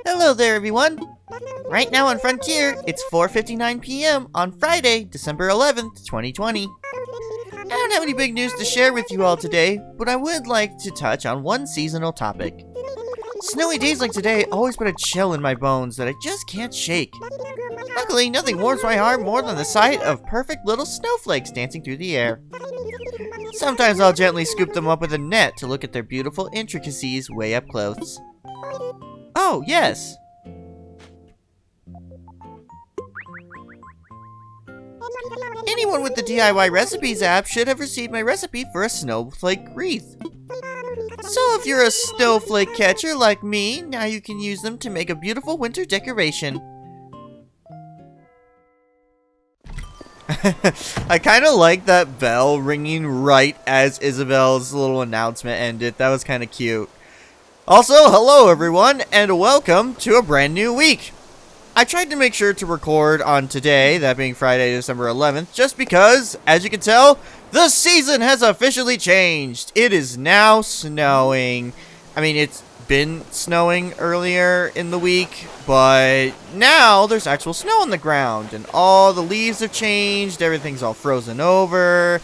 Hello there, everyone. Right now on Frontier, it's 4:59 p.m. on Friday, December 11th, 2020. I don't have any big news to share with you all today, but I would like to touch on one seasonal topic. Snowy days like today always put a chill in my bones that I just can't shake. Luckily, nothing warms my heart more than the sight of perfect little snowflakes dancing through the air. Sometimes I'll gently scoop them up with a net to look at their beautiful intricacies way up close. Oh, yes! Anyone with the DIY Recipes app should have received my recipe for a snowflake wreath. So if you're a snowflake catcher like me, now you can use them to make a beautiful winter decoration. I kind of like that bell ringing right as Isabel's little announcement ended. That was kind of cute. Also, hello everyone, and welcome to a brand new week. I tried to make sure to record on today, that being Friday, December 11th, just because, as you can tell, the season has officially changed. It is now snowing. I mean, it's been snowing earlier in the week, but now there's actual snow on the ground, and all the leaves have changed, everything's all frozen over.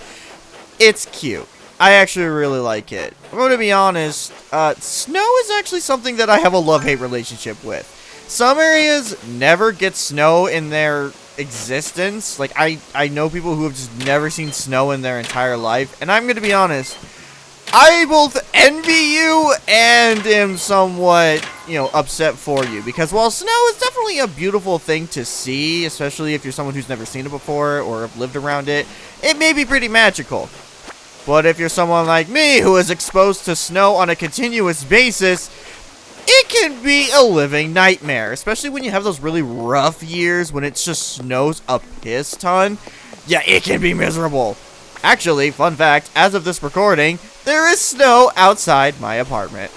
It's cute. I actually really like it. I'm going to be honest, snow is actually something that I have a love-hate relationship with. Some areas never get snow in their existence. Like, I know people who have just never seen snow in their entire life, and I'm going to be honest, I both envy you and am somewhat, upset for you. Because while snow is definitely a beautiful thing to see, especially if you're someone who's never seen it before or have lived around it, it may be pretty magical. But if you're someone like me who is exposed to snow on a continuous basis, it can be a living nightmare, especially when you have those really rough years when it just snows a piss ton. Yeah, it can be miserable. Actually, fun fact, as of this recording, there is snow outside my apartment.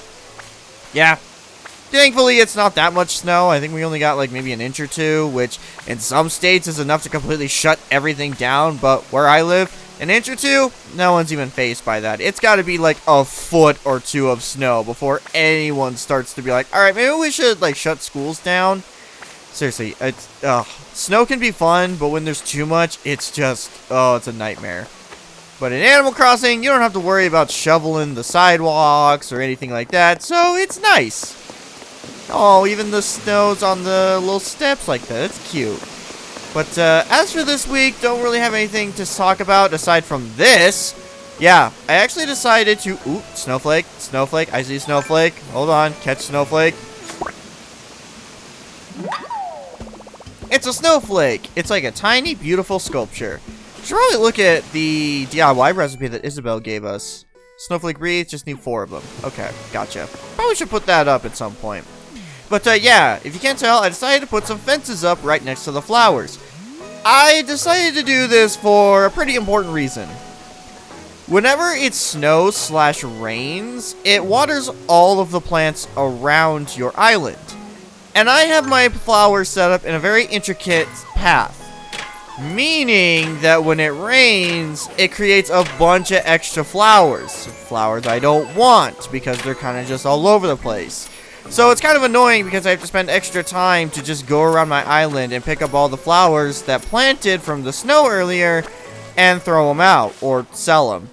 Yeah, thankfully it's not that much snow. I think we only got like maybe an inch or two, which in some states is enough to completely shut everything down, but where I live, an inch or two, no one's even fazed by that. It's got to be like a foot or two of snow before anyone starts to be like, alright, maybe we should like shut schools down. Seriously, snow can be fun, but when there's too much, it's just, it's a nightmare. But in Animal Crossing, you don't have to worry about shoveling the sidewalks or anything like that, so it's nice. Oh, even the snow's on the little steps like that. It's cute. But as for this week, don't really have anything to talk about aside from this. Yeah, I actually decided to... Ooh, snowflake, snowflake, I see snowflake. Hold on, catch snowflake. It's a snowflake. It's like a tiny, beautiful sculpture. Should probably look at the DIY recipe that Isabel gave us. Snowflake wreath, just need 4 of them. Okay, gotcha. Probably should put that up at some point. But yeah, if you can't tell, I decided to put some fences up right next to the flowers. I decided to do this for a pretty important reason. Whenever it snows/rains, it waters all of the plants around your island. And I have my flowers set up in a very intricate path. Meaning that when it rains, it creates a bunch of extra flowers. Flowers I don't want because they're kind of just all over the place. So it's kind of annoying because I have to spend extra time to just go around my island and pick up all the flowers that planted from the snow earlier and throw them out or sell them.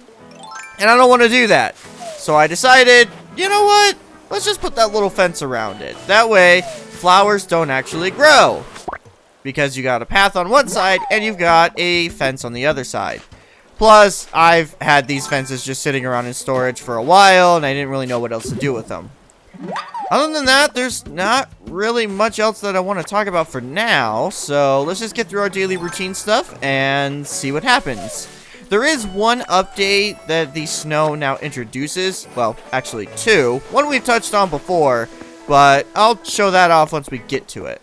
And I don't want to do that. So I decided, you know what? Let's just put that little fence around it. That way, flowers don't actually grow. Because you got a path on one side and you've got a fence on the other side. Plus, I've had these fences just sitting around in storage for a while and I didn't really know what else to do with them. Other than that, there's not really much else that I want to talk about for now, so let's just get through our daily routine stuff and see what happens. There is one update that the snow now introduces, well, actually 2. One we've touched on before, but I'll show that off once we get to it.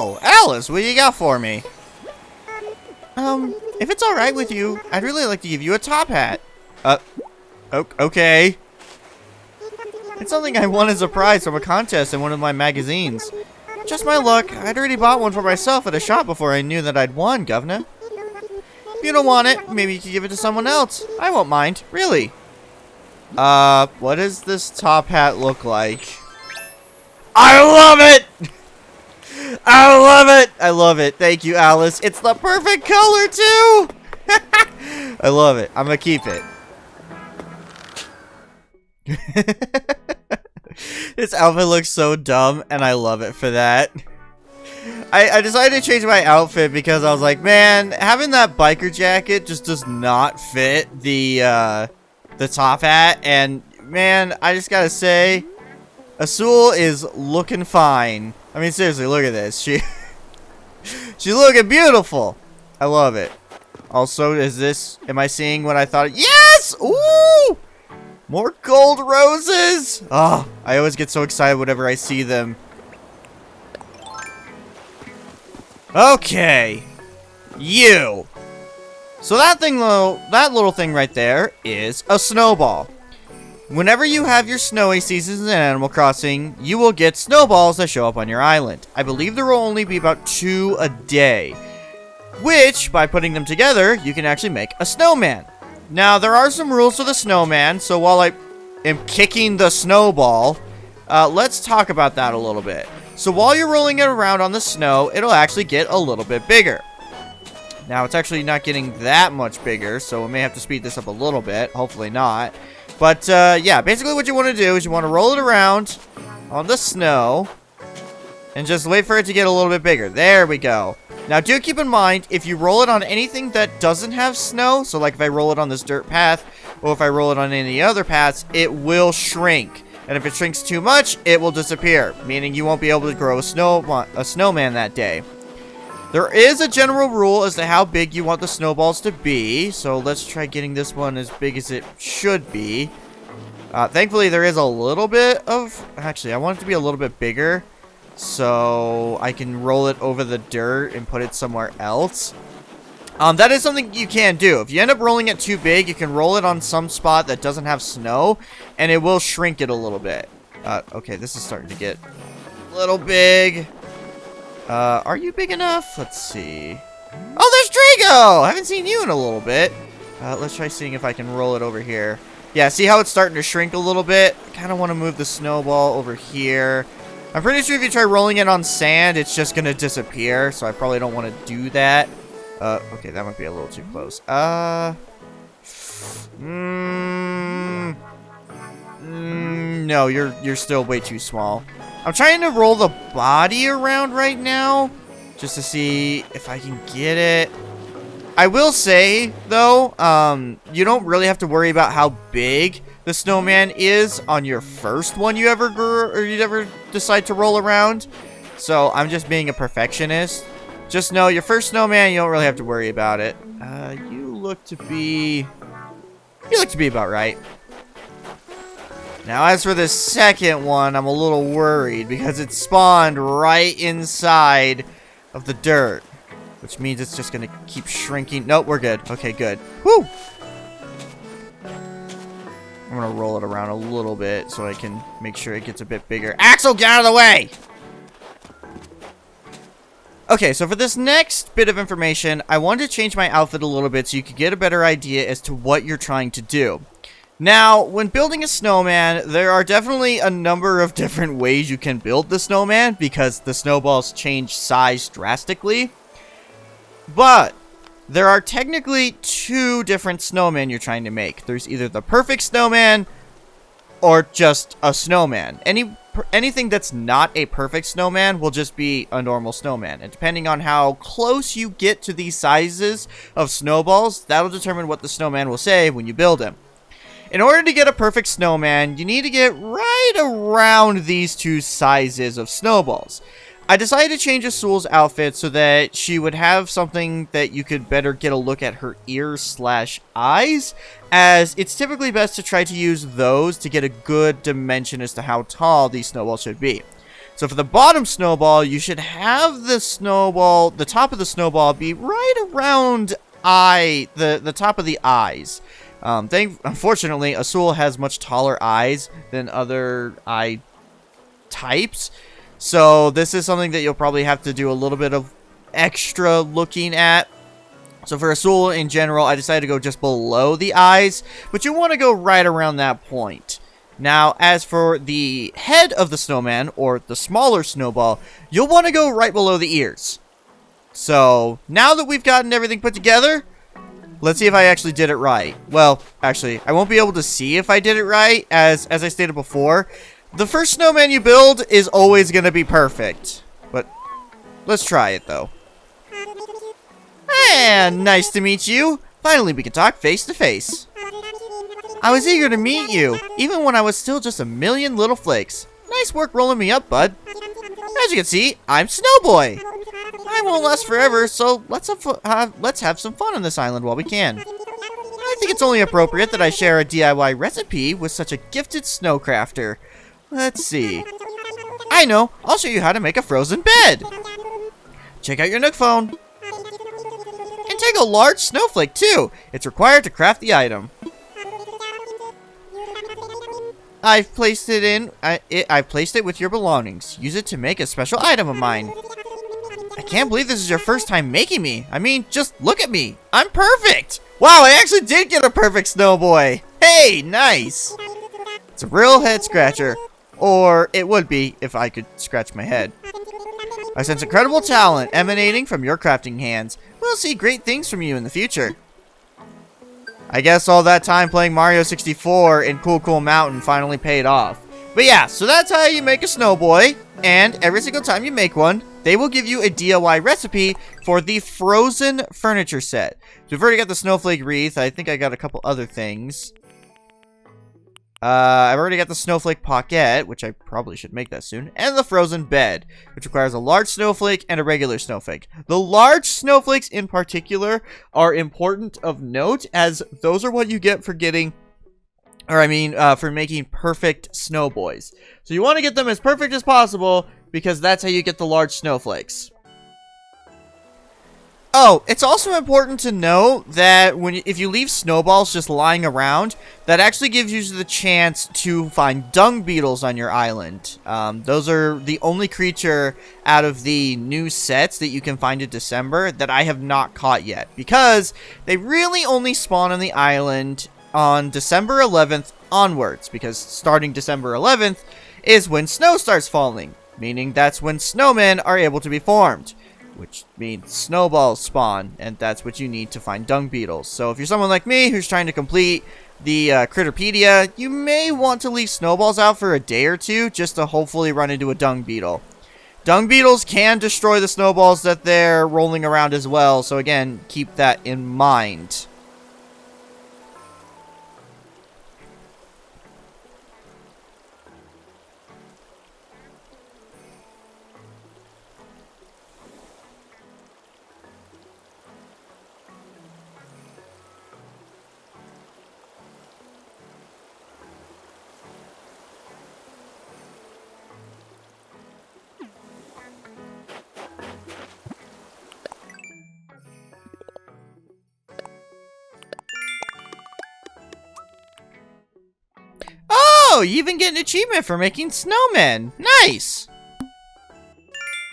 Oh, Alice, what do you got for me? If it's alright with you, I'd really like to give you a top hat. Okay. It's something I won as a prize from a contest in one of my magazines. Just my luck, I'd already bought one for myself at a shop before I knew that I'd won, governor. If you don't want it, maybe you could give it to someone else. I won't mind, really. What does this top hat look like? I love it! I love it! I love it. Thank you, Alice. It's the perfect color, too! I love it. I'm gonna keep it. This outfit looks so dumb, and I love it for that. I decided to change my outfit because I was like, man, having that biker jacket just does not fit the top hat, and man, I just gotta say, Azul is looking fine. I mean, seriously, look at this. She's looking beautiful. I love it. Also, am I seeing what I thought? Yes! Ooh! More gold roses! Oh, I always get so excited whenever I see them. Okay. You. So that little thing right there is a snowball. Whenever you have your snowy seasons in Animal Crossing, you will get snowballs that show up on your island. I believe there will only be about 2 a day, which, by putting them together, you can actually make a snowman. Now, there are some rules to the snowman, so while I am kicking the snowball, let's talk about that a little bit. So while you're rolling it around on the snow, it'll actually get a little bit bigger. Now, it's actually not getting that much bigger, so we may have to speed this up a little bit. Hopefully not. But, yeah, basically what you want to do is you want to roll it around on the snow and just wait for it to get a little bit bigger. There we go. Now, do keep in mind, if you roll it on anything that doesn't have snow, so like if I roll it on this dirt path, or if I roll it on any other paths, it will shrink. And if it shrinks too much, it will disappear, meaning you won't be able to grow a snowman that day. There is a general rule as to how big you want the snowballs to be, so let's try getting this one as big as it should be. Thankfully, there is a little bit of... Actually, I want it to be a little bit bigger, so I can roll it over the dirt and put it somewhere else. That is something you can do. If you end up rolling it too big, you can roll it on some spot that doesn't have snow, and it will shrink it a little bit. Okay, this is starting to get a little big. Are you big enough? Let's see. Oh, there's Drago! I haven't seen you in a little bit. Let's try seeing if I can roll it over here. Yeah, see how it's starting to shrink a little bit? I kind of want to move the snowball over here. I'm pretty sure if you try rolling it on sand, it's just going to disappear, so I probably don't want to do that. Okay, that might be a little too close. No, you're still way too small. I'm trying to roll the body around right now, just to see if I can get it. I will say, though, you don't really have to worry about how big the snowman is on your first one you ever decide to roll around. So I'm just being a perfectionist. Just know your first snowman, you don't really have to worry about it. You look to be about right. Now, as for the second one, I'm a little worried because it spawned right inside of the dirt, which means it's just gonna keep shrinking. Nope, we're good. Okay, good. Whew! I'm gonna roll it around a little bit so I can make sure it gets a bit bigger. Axel, get out of the way! Okay, so for this next bit of information, I wanted to change my outfit a little bit so you could get a better idea as to what you're trying to do. Now, when building a snowman, there are definitely a number of different ways you can build the snowman because the snowballs change size drastically. But there are technically 2 different snowmen you're trying to make. There's either the perfect snowman or just a snowman. Anything that's not a perfect snowman will just be a normal snowman. And depending on how close you get to these sizes of snowballs, that'll determine what the snowman will say when you build him. In order to get a perfect snowman, you need to get right around these 2 sizes of snowballs. I decided to change Azul's outfit so that she would have something that you could better get a look at her ears/eyes, as it's typically best to try to use those to get a good dimension as to how tall these snowballs should be. So for the bottom snowball, you should have the snowball, the top of the snowball be right around the top of the eyes. Unfortunately, Azul has much taller eyes than other eye types. So this is something that you'll probably have to do a little bit of extra looking at. So for Azul in general, I decided to go just below the eyes, but you want to go right around that point. Now, as for the head of the snowman, or the smaller snowball, you'll want to go right below the ears. So, now that we've gotten everything put together, let's see if I actually did it right. Well, actually, I won't be able to see if I did it right, as I stated before. The first snowman you build is always going to be perfect. But, let's try it, though. And nice to meet you. Finally, we can talk face to face. I was eager to meet you, even when I was still just a million little flakes. Nice work rolling me up, bud. As you can see, I'm Snowboy. I won't last forever, so let's have some fun on this island while we can. I think it's only appropriate that I share a DIY recipe with such a gifted snowcrafter. Let's see. I know, I'll show you how to make a frozen bed. Check out your Nook phone. And take a large snowflake, too. It's required to craft the item. I've placed it with your belongings. Use it to make a special item of mine. I can't believe this is your first time making me. I mean, just look at me. I'm perfect. Wow, I actually did get a perfect Snowboy. Hey, nice. It's a real head scratcher. Or it would be if I could scratch my head. I sense incredible talent emanating from your crafting hands. We'll see great things from you in the future. I guess all that time playing Mario 64 in Cool Cool Mountain finally paid off. But yeah, so that's how you make a Snowboy. And every single time you make one, they will give you a DIY recipe for the frozen furniture set. So we've already got the snowflake wreath. I think I got a couple other things. I've already got the snowflake pocket, which I probably should make that soon, and the frozen bed, which requires a large snowflake and a regular snowflake. The large snowflakes in particular are important of note, as those are what you get for getting, for making perfect snowboys. So you want to get them as perfect as possible, because that's how you get the large snowflakes. Oh, it's also important to know that if you leave snowballs just lying around, that actually gives you the chance to find dung beetles on your island. Those are the only creature out of the new sets that you can find in December that I have not caught yet, because they really only spawn on the island on December 11th onwards, because starting December 11th is when snow starts falling, meaning that's when snowmen are able to be formed. Which means snowballs spawn, and that's what you need to find dung beetles. So if you're someone like me who's trying to complete the Critterpedia, you may want to leave snowballs out for a day or two just to hopefully run into a dung beetle. Dung beetles can destroy the snowballs that they're rolling around as well, so again, keep that in mind. Oh, you even get an achievement for making snowmen. Nice!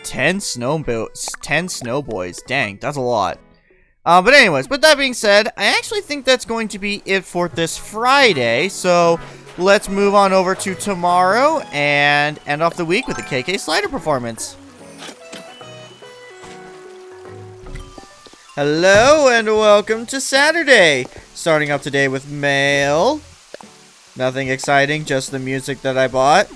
10 snowboys. Dang, that's a lot. But anyways, with that being said, I actually think that's going to be it for this Friday. So let's move on over to tomorrow and end off the week with the KK Slider performance. Hello and welcome to Saturday. Starting off today with mail. Nothing exciting, just the music that I bought.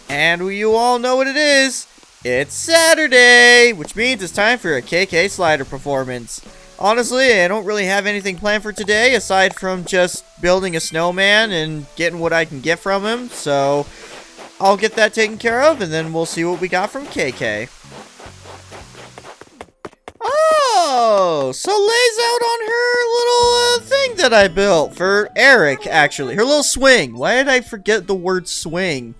And you all know what it is. It's Saturday, which means it's time for a KK Slider performance. Honestly, I don't really have anything planned for today aside from just building a snowman and getting what I can get from him. So I'll get that taken care of, and then we'll see what we got from KK. Oh, so lays out on her little thing that I built for Eric, actually. Her little swing. Why did I forget the word swing?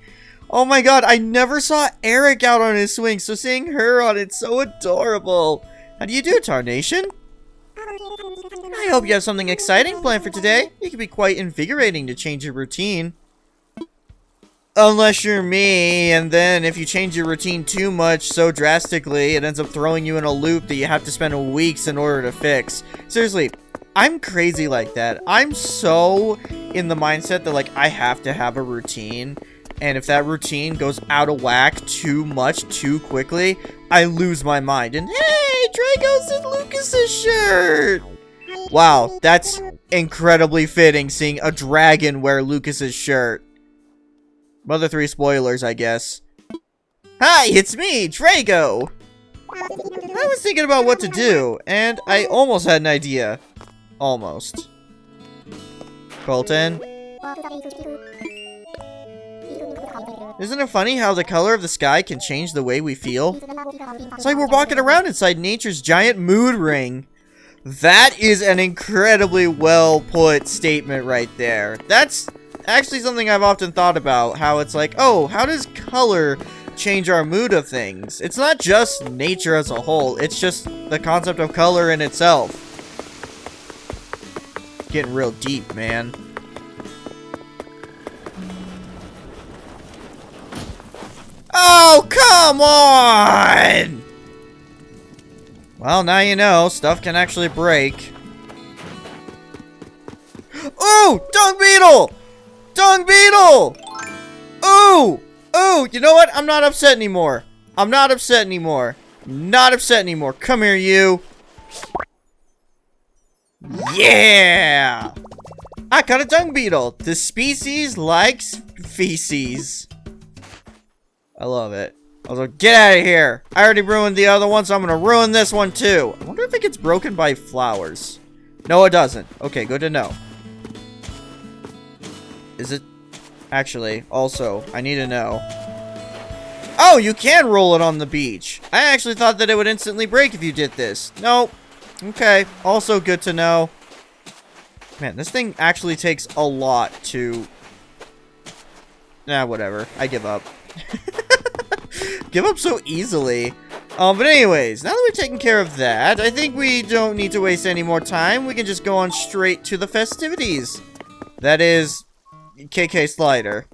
Oh my god, I never saw Eric out on his swing, so seeing her on it's so adorable. How do you do, Tarnation? I hope you have something exciting planned for today. It can be quite invigorating to change your routine. Unless you're me, and then if you change your routine too much so drastically, it ends up throwing you in a loop that you have to spend weeks in order to fix. Seriously, I'm crazy like that. I'm so in the mindset that, like, I have to have a routine, and if that routine goes out of whack too much too quickly, I lose my mind. And hey, Draco's in Lucas's shirt! Wow, that's incredibly fitting, seeing a dragon wear Lucas's shirt. Mother 3 spoilers, I guess. Hi, it's me, Drago! I was thinking about what to do, and I almost had an idea. Almost. Colton? Isn't it funny how the color of the sky can change the way we feel? It's like we're walking around inside nature's giant mood ring. That is an incredibly well put statement right there. That's actually something I've often thought about, how it's like, oh, how does color change our mood of things? It's not just nature as a whole, it's just the concept of color in itself. Getting real deep, man. Oh, come on! Well, now you know, stuff can actually break. Ooh! Dung Beetle! Dung Beetle! Ooh! Ooh! You know what? I'm not upset anymore. I'm not upset anymore. Not upset anymore. Come here, you. Yeah! I caught a Dung Beetle. The species likes feces. I love it. I was like, get out of here. I already ruined the other one, so I'm gonna ruin this one too. I wonder if it gets broken by flowers. No, it doesn't. Okay, good to know. Is it? Actually, also, I need to know. Oh, you can roll it on the beach. I actually thought that it would instantly break if you did this. Nope. Okay, also good to know. Man, this thing actually takes a lot to... Nah, whatever. I give up. Give up so easily. But anyways, now that we've taken care of that, I think we don't need to waste any more time. We can just go on straight to the festivities. That is... KK Slider.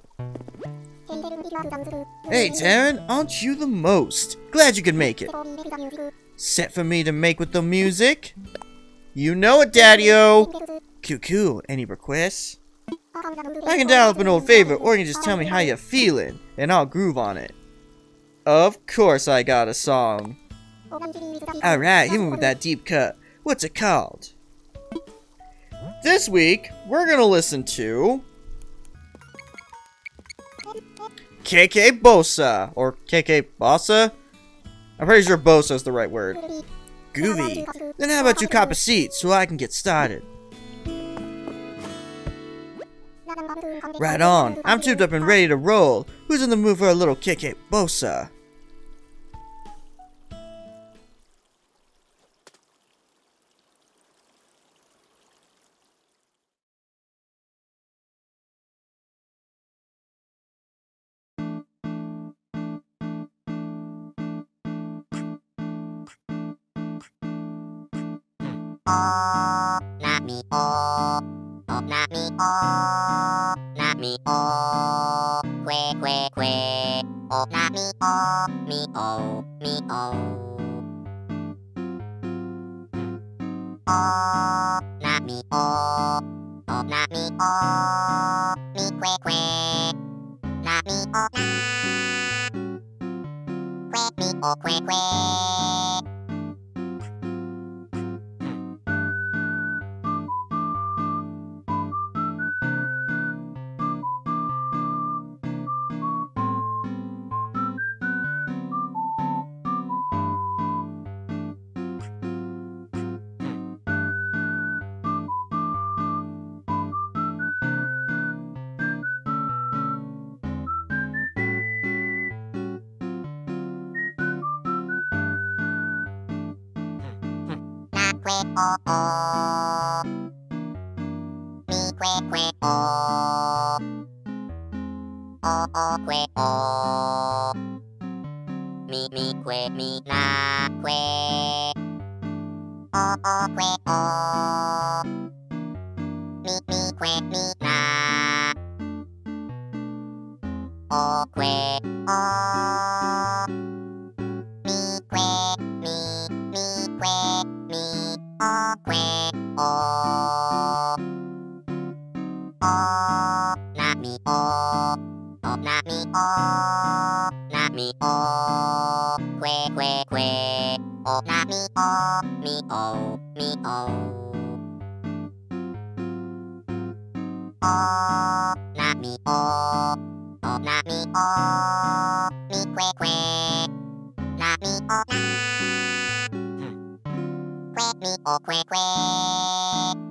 Hey, Taryn, aren't you the most? Glad you could make it. Set for me to make with the music? You know it, Daddy-o. Cool, any requests? I can dial up an old favorite, or you can just tell me how you're feeling, and I'll groove on it. Of course I got a song. Alright, hit me with that deep cut. What's it called? This week, we're gonna listen to... KK Bossa, or KK Bossa? I'm pretty sure Bossa is the right word. Groovy. Then how about you cop a seat so I can get started? Right on. I'm tubed up and ready to roll. Who's in the mood for a little KK Bossa? Oh, not me, oh, oh, not me, oh, not me, oh, oh, not me, oh, me, oh, me, oh. Oh, not me, oh, oh, not me, oh, me, not me, oh, me, oh, oh, oh, me, oh, o que o. Mi que mi na que. O que o. Mi que mi na. O que o. Mi que mi que mi. O que o. O na mi o. O na mi o. Na mi o. Que. O na mi o. Mi o. Mi o. O na mi o. O na mi o. Mi que. Na mi o na. Que mi o que.